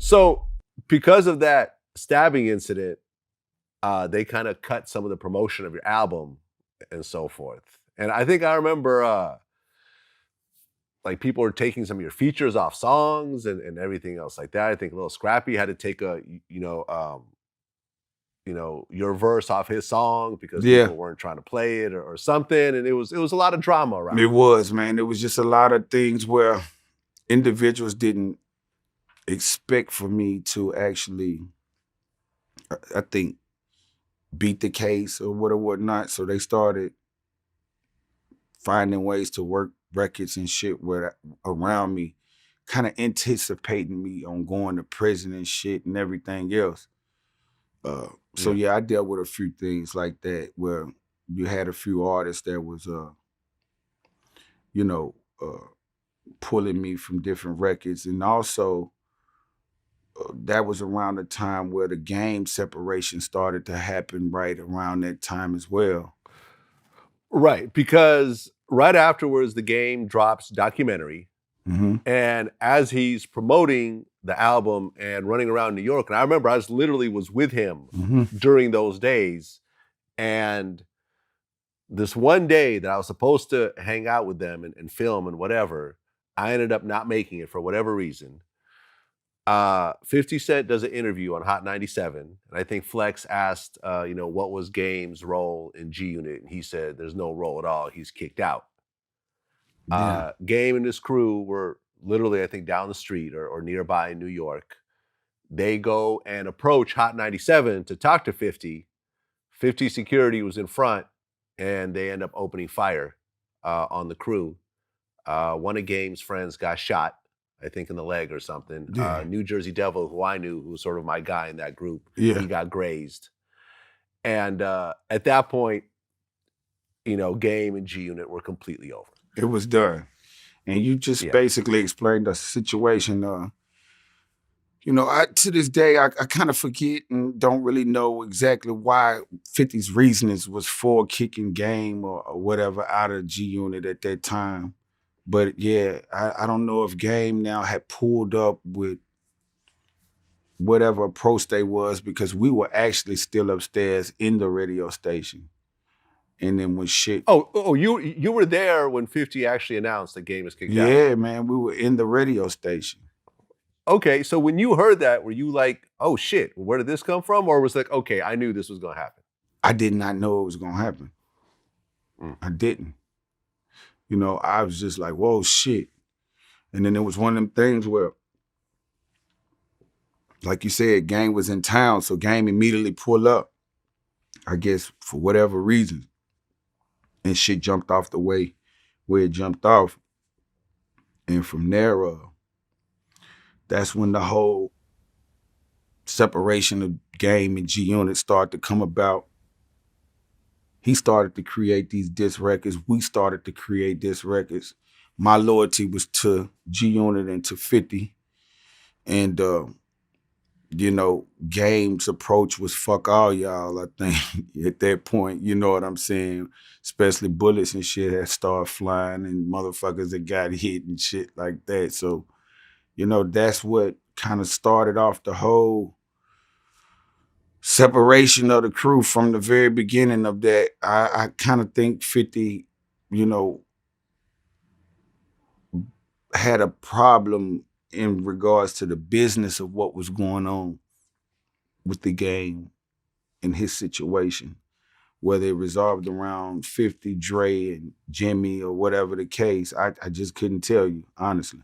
So because of that stabbing incident, they kind of cut some of the promotion of your album and so forth. And I think I remember like people were taking some of your features off songs and everything else like that. I think Lil Scrappy had to take your verse off his song because Yeah, people weren't trying to play it or something. And it was a lot of drama around it it. was, man. It was just a lot of things where individuals didn't expect for me to actually, I think, beat the case or whatnot. So they started finding ways to work records and shit around me, kind of anticipating me on going to prison and shit and everything else. So Yeah. yeah, I dealt with a few things like that where you had a few artists that was, you know, pulling me from different records, and also that was around the time where the game separation started to happen. Right around that time as well. Right. Because right afterwards, the Game drops documentary. Hmm. And as he's promoting the album and running around New York, and I remember I literally was with him Hmm. during those days. And this one day that I was supposed to hang out with them and film and whatever, I ended up not making it for whatever reason. 50 Cent does an interview on Hot 97. And I think Flex asked, what was Game's role in G Unit? And he said, there's no role at all. He's kicked out. Yeah. Game and his crew were literally, I think, down the street or nearby in New York. They go and approach Hot 97 to talk to 50. 50 security was in front, and they end up opening fire on the crew. One of Game's friends got shot, I think in the leg or something. Yeah. New Jersey Devil, who I knew, who was sort of my guy in that group, Yeah. he got grazed. And at that point, Game and G Unit were completely over. It was done. And you just Yeah. basically explained the situation. I to this day I kind of forget and don't really know exactly why 50's reasonings was for kicking Game or whatever out of G Unit at that time. But yeah, I don't know if Game now had pulled up with whatever approach they was, because we were actually still upstairs in the radio station. And then when shit, You were there when 50 actually announced the Game was kicked out. yeah, man, we were in the radio station. Okay, so when you heard that, were you like, oh shit, where did this come from? Or was it like, okay, I knew this was gonna happen? I did not know it was gonna happen. I didn't. I was just like, whoa, shit. And then it was one of them things where, like you said, Game was in town, so Game immediately pulled up, I guess for whatever reason. And shit jumped off the way where it jumped off. And from there, that's when the whole separation of Game and G Unit started to come about. He started to create these diss records. We started to create diss records. My loyalty was to G Unit and to 50. And, Game's approach was fuck all y'all, I think, at that point. You know what I'm saying? Especially bullets and shit had started flying and motherfuckers that got hit and shit like that. So, that's what kind of started off the whole separation of the crew from the very beginning of that. I kind of think 50, had a problem in regards to the business of what was going on with the Game and his situation, whether it resolved around 50, Dre, and Jimmy, or whatever the case. I just couldn't tell you, honestly.